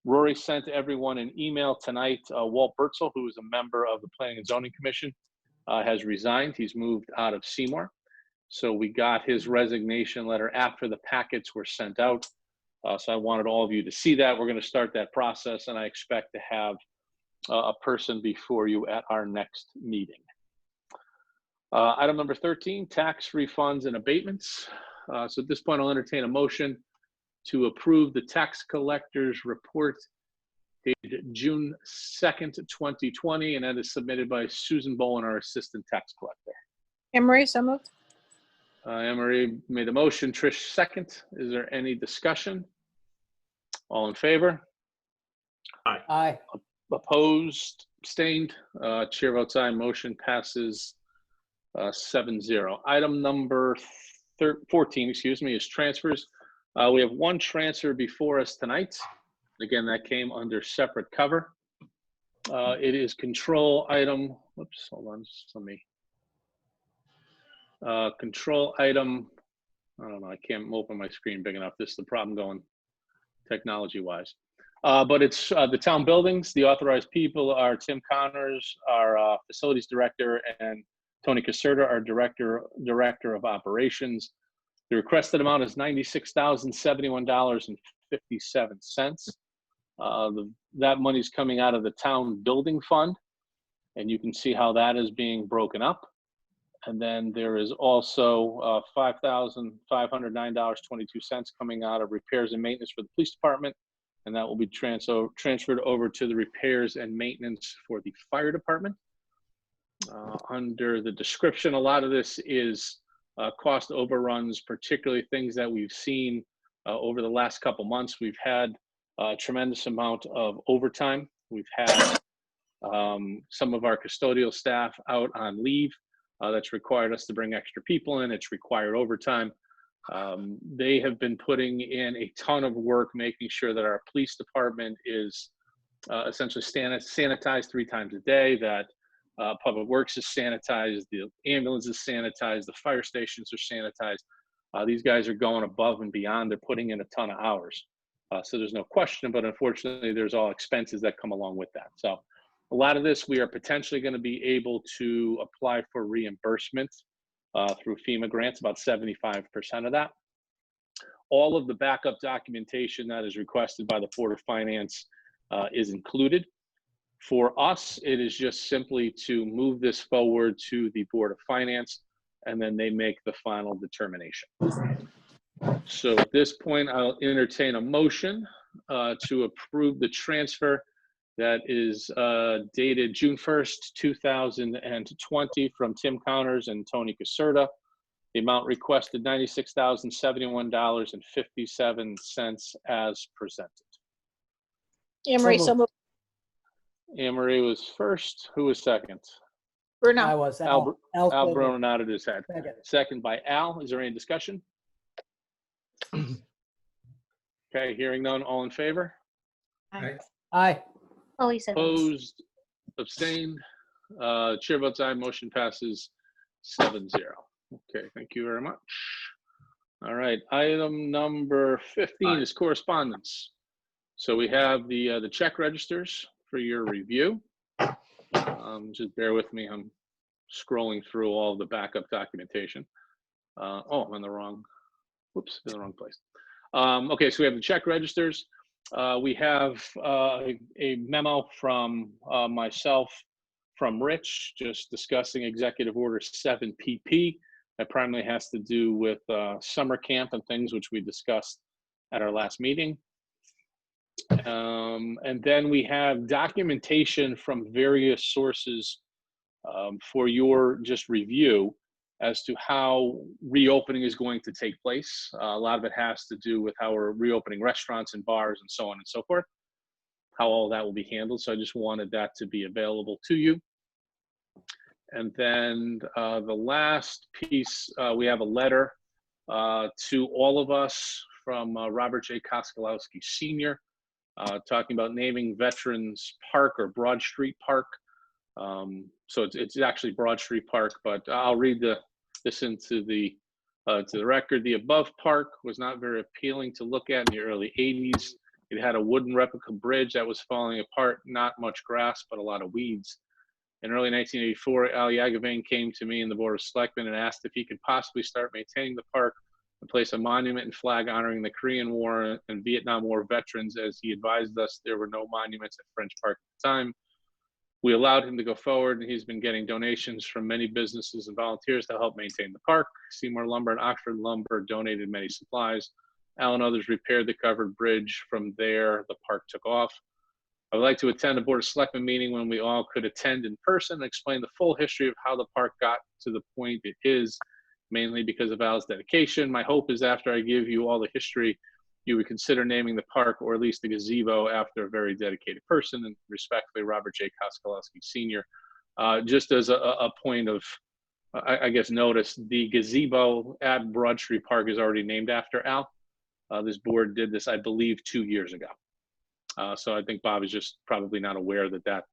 Rory sent everyone an email tonight. Walt Bertzel, who is a member of the Planning and Zoning Commission, has resigned. He's moved out of Seymour. So we got his resignation letter after the packets were sent out. So I wanted all of you to see that. We're going to start that process, and I expect to have a person before you at our next meeting. Item number 13, tax refunds and abatements. So at this point, I'll entertain a motion to approve the tax collector's report dated June 2nd, 2020, and that is submitted by Susan Bowen, our assistant tax collector. Emery, so moved. Emery made the motion, Trish second. Is there any discussion? All in favor? Aye. Opposed, abstained, chair votes aye, motion passes 7-0. Item number 14, excuse me, is transfers. We have one transfer before us tonight. Again, that came under separate cover. It is control item, whoops, hold on, just let me. Control item, I don't know, I can't open my screen big enough. This is the problem going technology-wise. But it's the town buildings. The authorized people are Tim Connors, our facilities director, and Tony Caserta, our director of operations. The requested amount is $96,071.57. That money is coming out of the town building fund, and you can see how that is being broken up. And then there is also $5,509.22 coming out of repairs and maintenance for the police department, and that will be transferred over to the repairs and maintenance for the fire department. Under the description, a lot of this is cost overruns, particularly things that we've seen over the last couple months. We've had a tremendous amount of overtime. We've had some of our custodial staff out on leave. That's required us to bring extra people in. It's required overtime. They have been putting in a ton of work making sure that our police department is essentially sanitized 3 times a day, that Public Works is sanitized, the ambulance is sanitized, the fire stations are sanitized. These guys are going above and beyond. They're putting in a ton of hours. So there's no question, but unfortunately there's all expenses that come along with that. So a lot of this, we are potentially going to be able to apply for reimbursement through FEMA grants, about 75% of that. All of the backup documentation that is requested by the Board of Finance is included. For us, it is just simply to move this forward to the Board of Finance, and then they make the final determination. So at this point, I'll entertain a motion to approve the transfer that is dated June 1st, 2020 from Tim Counters and Tony Caserta. The amount requested $96,071.57 as presented. Emery, so moved. Anne Marie was first. Who was second? Bruno. I was. Al Al Bruno nodded his head. Second. Second by Al. Is there any discussion? Okay, hearing none. All in favor? Aye. Elise Evans. Opposed? Abstained? Chair votes aye. Motion passes 7-0. Okay, thank you very much. All right, item number 15 is correspondence. So we have the check registers for your review. Just bear with me. I'm scrolling through all the backup documentation. Oh, I'm in the wrong, whoops, in the wrong place. Okay, so we have the check registers. We have a memo from myself, from Rich, just discussing Executive Order 7PP. That primarily has to do with summer camp and things which we discussed at our last meeting. And then we have documentation from various sources for your just review as to how reopening is going to take place. A lot of it has to do with how we're reopening restaurants and bars and so on and so forth, how all that will be handled. So I just wanted that to be available to you. And then the last piece, we have a letter to all of us from Robert J. Koskolowski Sr., talking about naming Veterans Park or Broad Street Park. So it's actually Broad Street Park, but I'll read this into the to the record. The above park was not very appealing to look at in the early 80s. It had a wooden replica bridge that was falling apart, not much grass, but a lot of weeds. In early 1984, Al Yagavane came to me and the Board of Selectmen and asked if he could possibly start maintaining the park and place a monument and flag honoring the Korean War and Vietnam War veterans, as he advised us there were no monuments at French Park at the time. We allowed him to go forward, and he's been getting donations from many businesses and volunteers to help maintain the park. Seymour Lumber and Oxford Lumber donated many supplies. Al and others repaired the covered bridge. From there, the park took off. I would like to attend a Board of Selectmen meeting when we all could attend in person and explain the full history of how the park got to the point it is, mainly because of Al's dedication. My hope is after I give you all the history, you would consider naming the park or at least the gazebo after a very dedicated person, and respectfully, Robert J. Koskolowski Sr. Just as a point of, I guess, notice, the gazebo at Broad Street Park is already named after Al. This board did this, I believe, 2 years ago. So I think Bob is just probably not aware that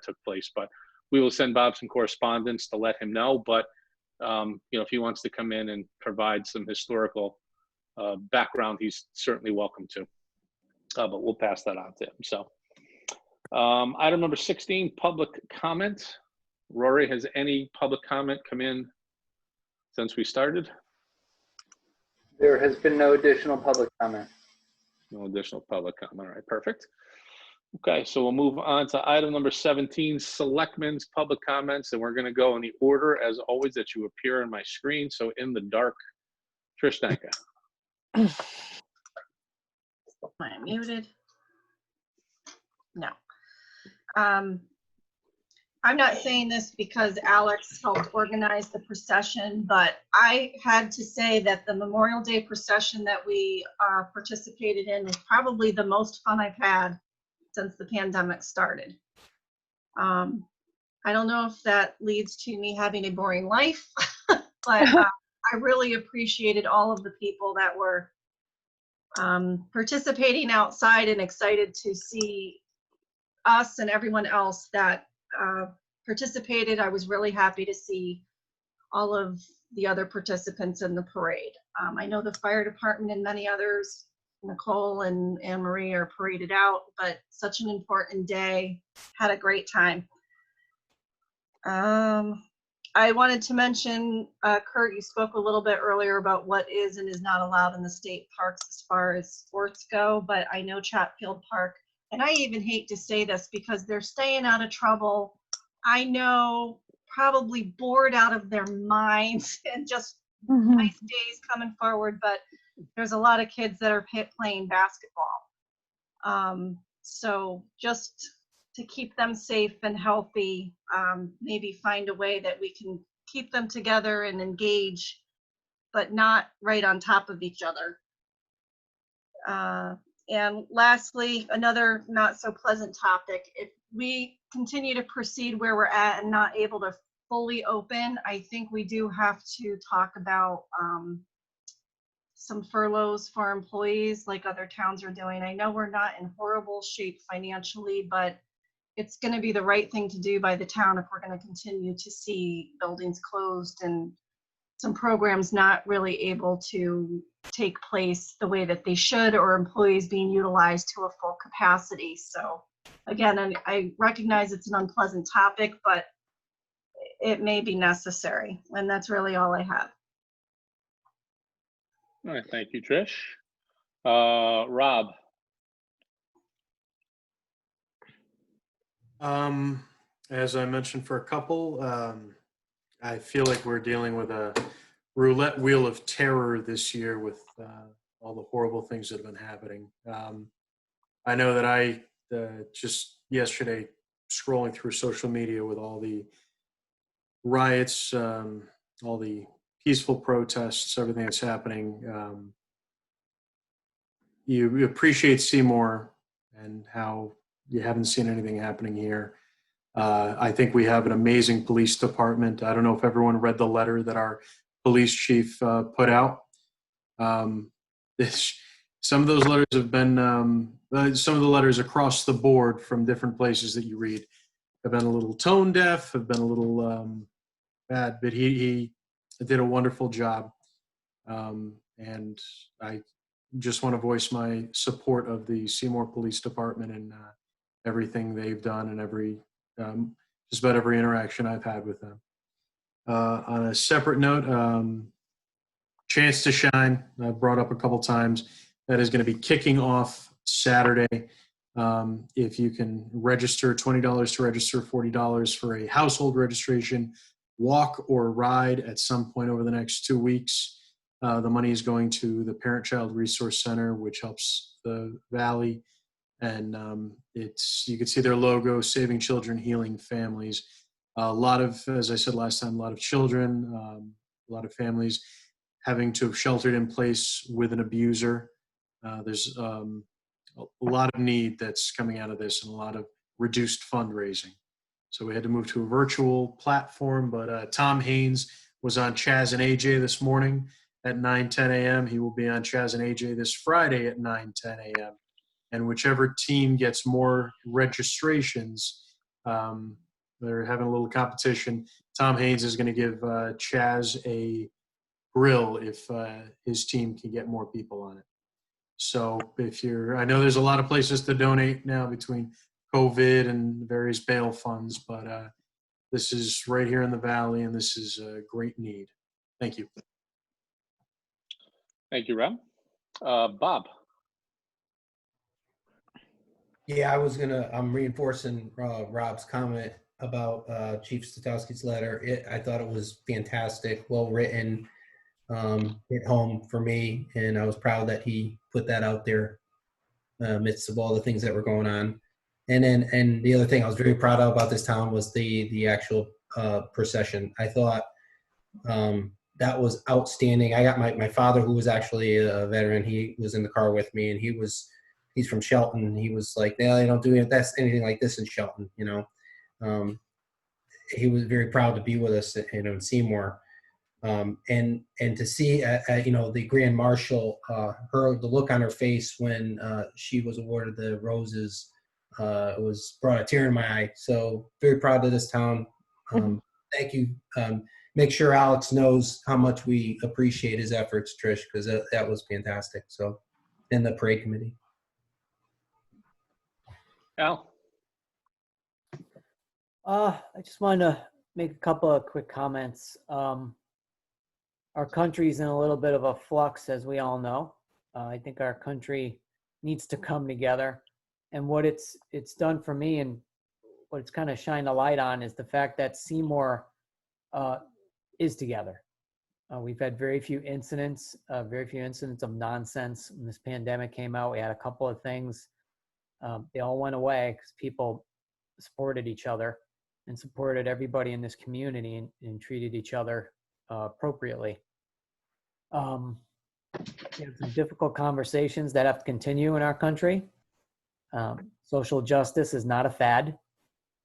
took place, but we will send Bob some correspondence to let him know. But if he wants to come in and provide some historical background, he's certainly welcome to. But we'll pass that on to him. So item number 16, public comment. Rory, has any public comment come in since we started? There has been no additional public comment. No additional public comment. All right, perfect. Okay, so we'll move on to item number 17, Selectmen's public comments, and we're going to go in the order, as always, that you appear on my screen. So in the dark, Trish Danka. Am I muted? No. I'm not saying this because Alex helped organize the procession, but I had to say that the Memorial Day procession that we participated in was probably the most fun I've had since the pandemic started. I I don't know if that leads to me having a boring life, but I really appreciated all of the people that were participating outside and excited to see us and everyone else that participated. I was really happy to see all of the other participants in the parade. I know the fire department and many others, Nicole and Anne Marie, are paraded out, but such an important day. Had a great time. I wanted to mention, Kurt, you spoke a little bit earlier about what is and is not allowed in the state parks as far as sports go, but I know Chatfield Park, and I even hate to say this because they're staying out of trouble. I know, probably bored out of their minds and just nice days coming forward, but there's a lot of kids that are playing basketball. So just to keep them safe and healthy, maybe find a way that we can keep them together and engage, but not right on top of each other. And lastly, another not so pleasant topic. If we continue to proceed where we're at and not able to fully open, I think we do have to talk about some furloughs for employees like other towns are doing. I know we're not in horrible shape financially, but it's going to be the right thing to do by the town if we're going to continue to see buildings closed and some programs not really able to take place the way that they should, or employees being utilized to a full capacity. So again, I recognize it's an unpleasant topic, but it may be necessary. And that's really all I have. All right, thank you, Trish. Rob. As I mentioned for a couple, I feel like we're dealing with a roulette wheel of terror this year with all the horrible things that have been happening. I know that I just yesterday scrolling through social media with all the riots, all the peaceful protests, everything that's happening. You appreciate Seymour and how you haven't seen anything happening here. I think we have an amazing police department. I don't know if everyone read the letter that our police chief put out. Some of those letters have been, some of the letters across the board from different places that you read have been a little tone deaf, have been a little bad, but he did a wonderful job. And I just want to voice my support of the Seymour Police Department and everything they've done and just about every interaction I've had with them. On a separate note, Chance to Shine, I've brought up a couple times, that is going to be kicking off Saturday. If you can register, $20 to register, $40 for a household registration, walk or ride at some point over the next 2 weeks. The money is going to the Parent-Child Resource Center, which helps the Valley. And you can see their logo, Saving Children, Healing Families. A lot of, as I said last time, a lot of children, a lot of families having to have sheltered in place with an abuser. There's a lot of need that's coming out of this and a lot of reduced fundraising. So we had to move to a virtual platform, but Tom Haynes was on Chaz and AJ this morning at 9:10 a.m. He will be on Chaz and AJ this Friday at 9:10 a.m. And whichever team gets more registrations, they're having a little competition. Tom Haynes is going to give Chaz a grill if his team can get more people on it. So I know there's a lot of places to donate now between COVID and various bail funds, but this is right here in the Valley, and this is a great need. Thank you. Thank you, Rob. Bob. Yeah, I'm reinforcing Rob's comment about Chief Stotowski's letter. I thought it was fantastic, well written, hit home for me, and I was proud that he put that out there amidst of all the things that were going on. And the other thing I was very proud of about this town was the actual procession. I thought that was outstanding. I got my father, who was actually a veteran. He was in the car with me, and he's from Shelton. He was like, "No, they don't do anything like this in Shelton," you know. he was very proud to be with us, in Seymour. And to see, the Grand Marshal, the look on her face when she was awarded the roses brought a tear in my eye. So very proud of this town. Thank you. Make sure Alex knows how much we appreciate his efforts, Trish, because that was fantastic. So, and the parade committee. Al? I just wanted to make a couple of quick comments. Our country's in a little bit of a flux, as we all know. I think our country needs to come together. And what it's done for me, and what it's kind of shined a light on, is the fact that Seymour is together. We've had very few incidents of nonsense. When this pandemic came out, we had a couple of things. They all went away because people supported each other and supported everybody in this community, and treated each other appropriately. We have some difficult conversations that have to continue in our country. Social justice is not a fad.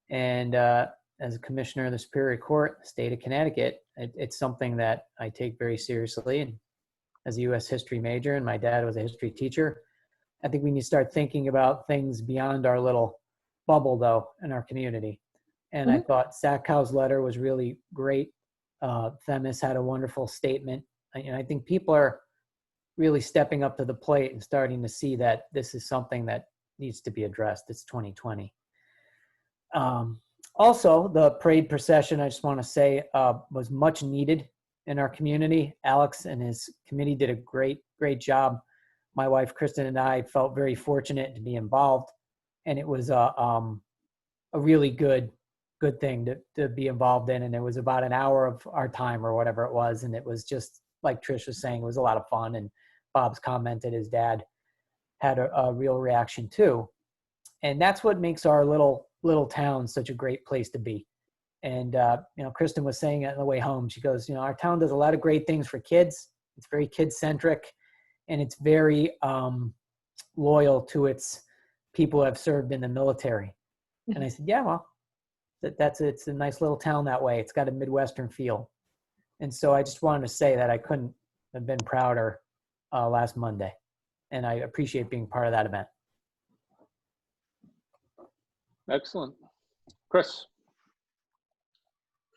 And as a commissioner of the Superior Court, state of Connecticut, it's something that I take very seriously. And as a U.S. history major, and my dad was a history teacher, I think we need to start thinking about things beyond our little bubble, though, in our community. And I thought Sackow's letter was really great. Themis had a wonderful statement. And I think people are really stepping up to the plate and starting to see that this is something that needs to be addressed. It's 2020. Also, the parade procession, I just want to say, was much needed in our community. Alex and his committee did a great job. My wife, Kristen, and I felt very fortunate to be involved. And it was a really good thing to be involved in. And it was about an hour of our time or whatever it was. And it was just, like Trish was saying, it was a lot of fun. And Bob's commented his dad had a real reaction too. And that's what makes our little town such a great place to be. And, Kristen was saying it on the way home. She goes, our town does a lot of great things for kids. It's very kid-centric, and it's very loyal to its people who have served in the military. And I said, yeah, well, it's a nice little town that way. It's got a Midwestern feel. And so I just wanted to say that I couldn't have been prouder last Monday. And I appreciate being part of that event. Excellent. Chris?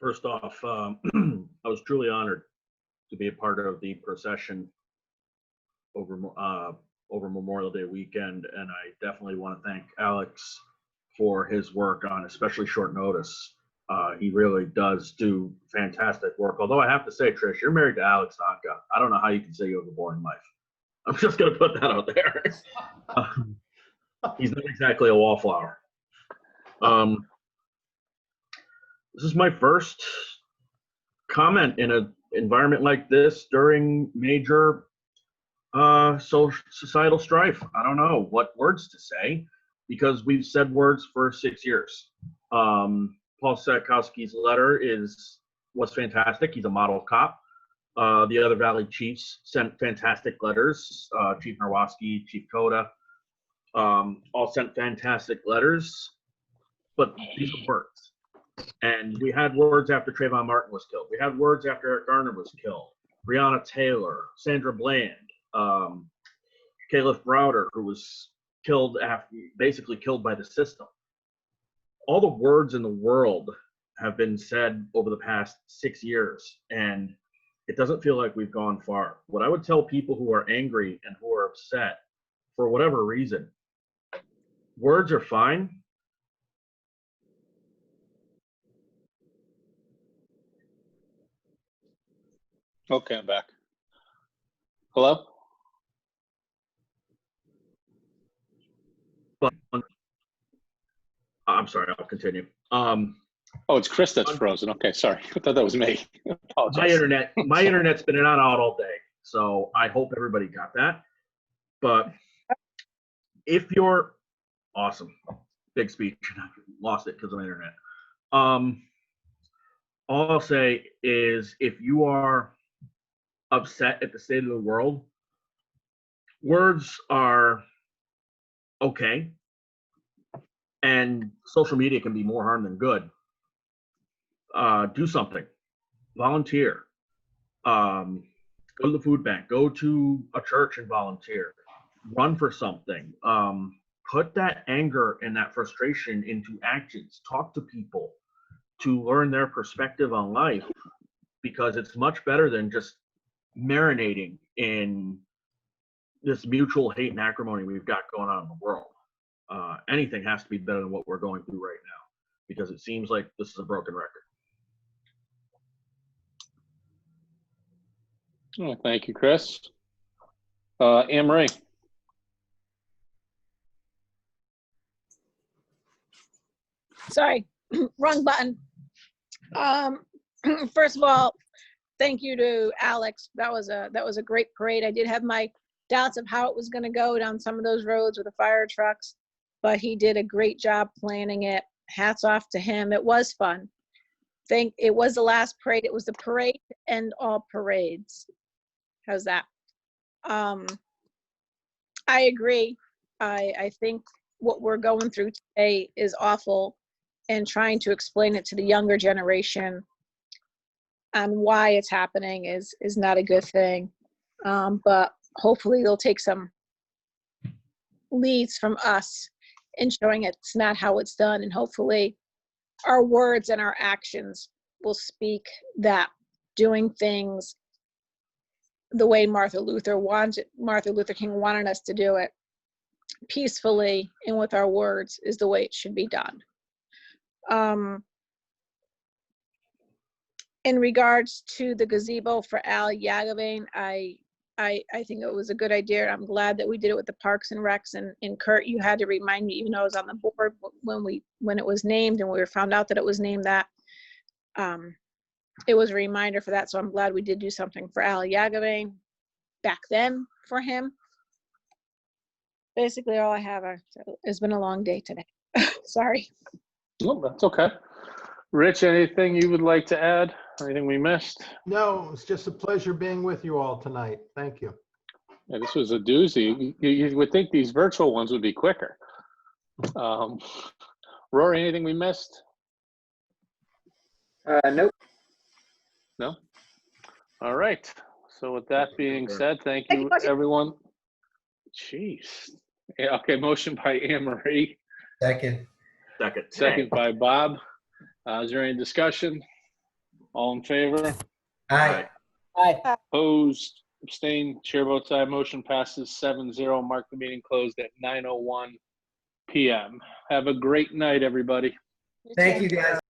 First off, I was truly honored to be a part of the procession over Memorial Day weekend, and I definitely want to thank Alex for his work on especially short notice. He really does do fantastic work. Although I have to say, Trish, you're married to Alex Donka. I don't know how you can say you have a boring life. I'm just going to put that out there. He's not exactly a wallflower. This is my first comment in an environment like this during major societal strife. I don't know what words to say, because we've said words for 6 years. Paul Sackowski's letter was fantastic. He's a model cop. The other Valley chiefs sent fantastic letters. Chief Narwoski, Chief Koda, all sent fantastic letters. But these are words. And we had words after Trayvon Martin was killed. We had words after Eric Garner was killed. Breonna Taylor, Sandra Bland, Caleb Browder, who was basically killed by the system. All the words in the world have been said over the past 6 years, and it doesn't feel like we've gone far. What I would tell people who are angry and who are upset for whatever reason, words are fine. Okay, I'm back. Hello? I'm sorry, I'll continue. Oh, it's Chris that's frozen. Okay, sorry. I thought that was me. Apologize. My internet's been in and out all day, so I hope everybody got that. But if you're awesome, big speech, I lost it because of my internet. All I'll say is, if you are upset at the state of the world, words are okay, and social media can be more harm than good. do something, volunteer, go to the food bank, go to a church and volunteer, run for something. Put that anger and that frustration into actions. Talk to people to learn their perspective on life, because it's much better than just marinating in this mutual hate and acrimony we've got going on in the world. Anything has to be better than what we're going through right now, because it seems like this is a broken record. Oh, thank you, Chris. Anne Marie. Sorry, wrong button. First of all, thank you to Alex. That was a great parade. I did have my doubts of how it was going to go down some of those roads with the fire trucks, but he did a great job planning it. Hats off to him. It was fun. It was the last parade. It was the parade and all parades. How's that? I agree. I think what we're going through today is awful, and trying to explain it to the younger generation on why it's happening is not a good thing. But hopefully they'll take some leads from us in showing it's not how it's done, and hopefully our words and our actions will speak that doing things the way Martin Luther King wanted us to do it, peacefully and with our words, is the way it should be done. In regards to the gazebo for Al Yagavane, I think it was a good idea. I'm glad that we did it with the Parks and Recs, and Kurt, you had to remind me, even though I was on the board when it was named and we found out that it was named that. It was a reminder for that, so I'm glad we did do something for Al Yagavane back then for him. Basically, all I have it's been a long day today. Sorry. No, that's okay. Rich, anything you would like to add? Anything we missed? No, it's just a pleasure being with you all tonight. Thank you. Yeah, this was a doozy. You would think these virtual ones would be quicker. Rory, anything we missed? Nope. No? All right. So with that being said, thank you, everyone. Jeez. Yeah, okay, motion by Anne Marie. Second. Second by Bob. Is there any discussion? All in favor? Aye. Aye. Opposed? Abstained? Chair votes aye. Motion passes 7-0. Mark the meeting closed at 9:01 p.m. Have a great night, everybody. Thank you, guys.